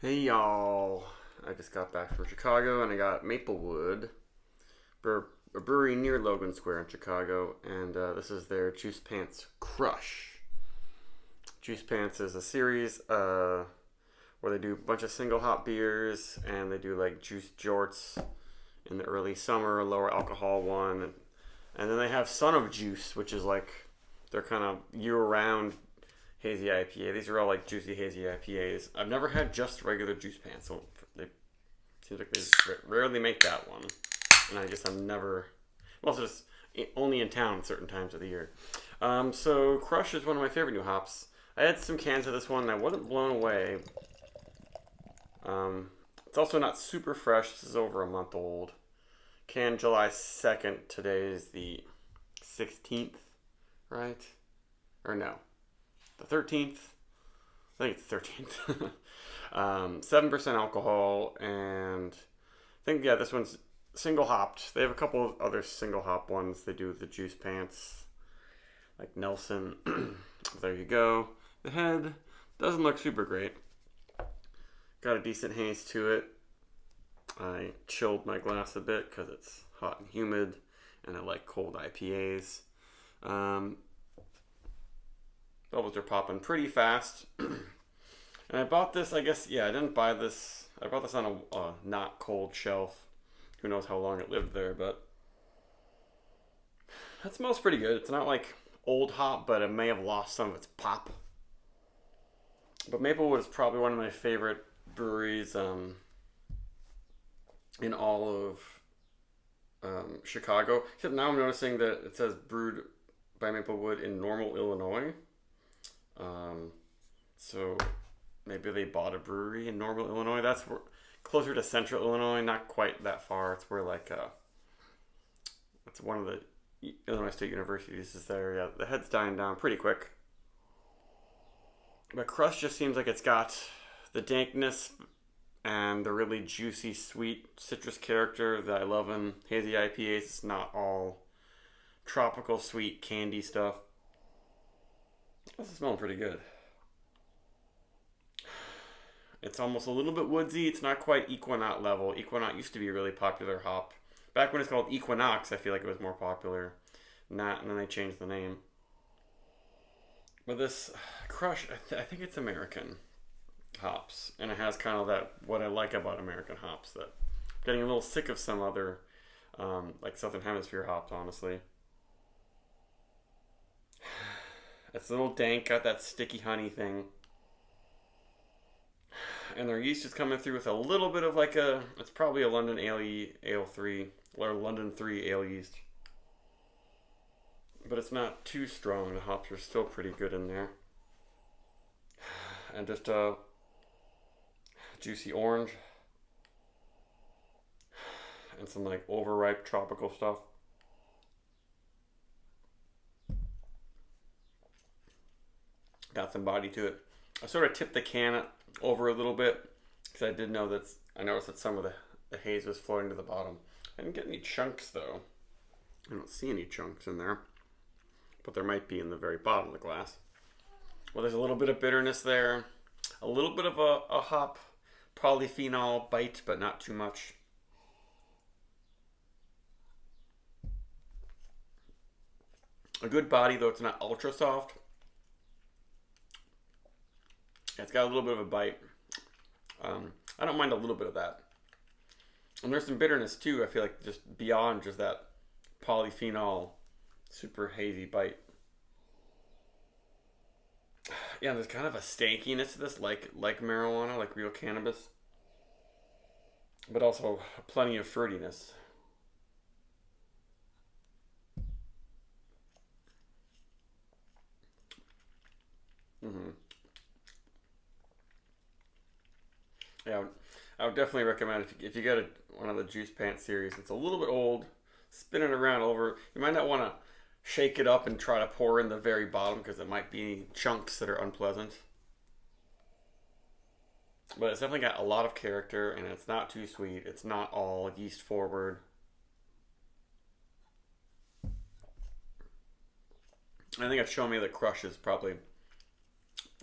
Hey y'all, I just got back from Chicago and I got Maplewood, a brewery near Logan Square in Chicago, and this is their Juice Pants Krush. Juice Pants is a series where they do a bunch of single hop beers and they do like juice jorts in the early summer, lower alcohol one, and then they have Son of Juice, which is like their kind of year round hazy IPA. These are all like juicy hazy IPAs. I've never had just regular Juice Pants, so they seems like they rarely make that one. And I guess I'm never, well, it's just only in town certain times of the year. So Krush is one of my favorite new hops. I had some cans of this one and I wasn't blown away. It's also not super fresh. This is over a month old. Canned July 2nd. Today is the 16th, right? Or no, the 13th. I think it's the 13th. 7% alcohol, and I think, yeah, this one's single hopped. They have a couple of other single hop ones. They do the Juice Pants, like Nelson. There you go. The head doesn't look super great. Got a decent haze to it. I chilled my glass a bit because it's hot and humid, and I like cold IPAs. Bubbles are popping pretty fast. And I bought this, I guess, yeah, I didn't buy this. I bought this on a not cold shelf. Who knows how long it lived there, but that smells pretty good. It's not like old hop, but it may have lost some of its pop. But Maplewood is probably one of my favorite breweries in all of Chicago. Except now I'm noticing that it says brewed by Maplewood in Normal, Illinois. So maybe they bought a brewery in Normal, Illinois. That's closer to Central Illinois, not quite that far. It's where it's one of the Illinois State Universities is there. Yeah, the head's dying down pretty quick. But Krush just seems like it's got the dankness and the really juicy, sweet citrus character that I love in hazy IPAs. It's not all tropical, sweet, candy stuff. This is smelling pretty good. It's almost a little bit woodsy. It's not quite Equinox level. Equinox used to be a really popular hop. Back when it's called Equinox, I feel like it was more popular. Not, and then they changed the name. But this Krush, I think it's American hops, and it has kind of that what I like about American hops. That I'm getting a little sick of some other like Southern Hemisphere hops, honestly. It's a little dank, got that sticky honey thing. And their yeast is coming through with a little bit of it's probably a London Ale 3, or London 3 ale yeast. But it's not too strong. The hops are still pretty good in there. And just juicy orange. And some like overripe tropical stuff. Got some body to it. I sort of tipped the can over a little bit because I noticed that some of the haze was floating to the bottom. I didn't get any chunks though. I don't see any chunks in there, but there might be in the very bottom of the glass. Well, there's a little bit of bitterness there, a little bit of a hop polyphenol bite, but not too much. A good body, though it's not ultra soft. It's got a little bit of a bite. I don't mind a little bit of that. And there's some bitterness too, I feel like, just beyond just that polyphenol super hazy bite. Yeah, there's kind of a stankiness to this, like marijuana, like real cannabis. But also plenty of fruitiness. Mm-hmm. Yeah, I would definitely recommend if you get one of the Juice Pants series. It's a little bit old. Spin it around over. You might not want to shake it up and try to pour in the very bottom because it might be chunks that are unpleasant. But it's definitely got a lot of character and it's not too sweet. It's not all yeast forward. I think it's shown me that Krush is probably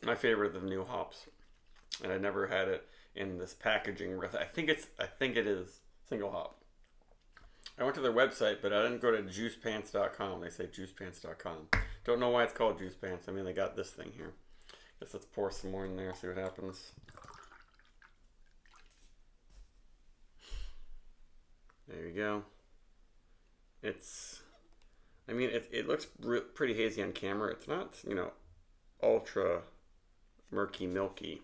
my favorite of the new hops. and I never had it in this packaging. I think it is single hop. I went to their website, but I didn't go to juicepants.com. They say juicepants.com. Don't know why it's called Juice Pants. I mean, they got this thing here. Guess let's pour some more in there, see what happens. There you go. It looks pretty hazy on camera. It's not, ultra murky milky.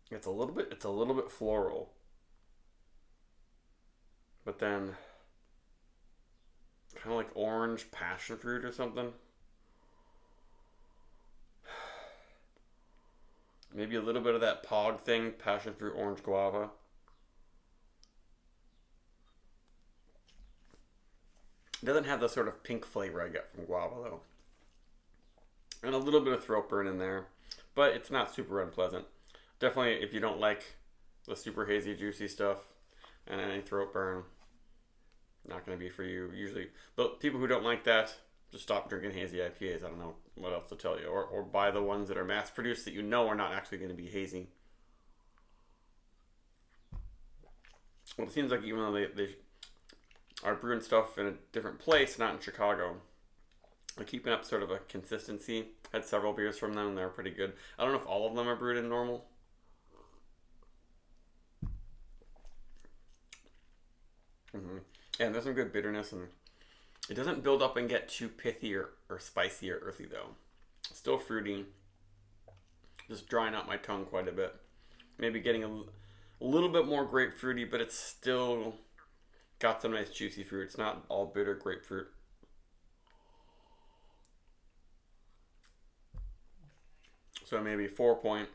It's a little bit floral. But then kind of like orange passion fruit or something. Maybe a little bit of that pog thing, passion fruit, orange guava. It doesn't have the sort of pink flavor I get from guava though. And a little bit of throat burn in there, but it's not super unpleasant. Definitely if you don't like the super hazy, juicy stuff and any throat burn, not going to be for you usually. But people who don't like that, just stop drinking hazy IPAs. I don't know what else to tell you. Or buy the ones that are mass produced that you know are not actually going to be hazy. Well, it seems like even though they are brewing stuff in a different place, not in Chicago, they're keeping up sort of a consistency. Had several beers from them and they're pretty good. I don't know if all of them are brewed in normal. And there's some good bitterness, and it doesn't build up and get too pithy or spicy or earthy though. Still fruity, just drying out my tongue quite a bit. Maybe getting a little bit more grapefruity, but it's still got some nice juicy fruit. It's not all bitter grapefruit. So maybe 4.21.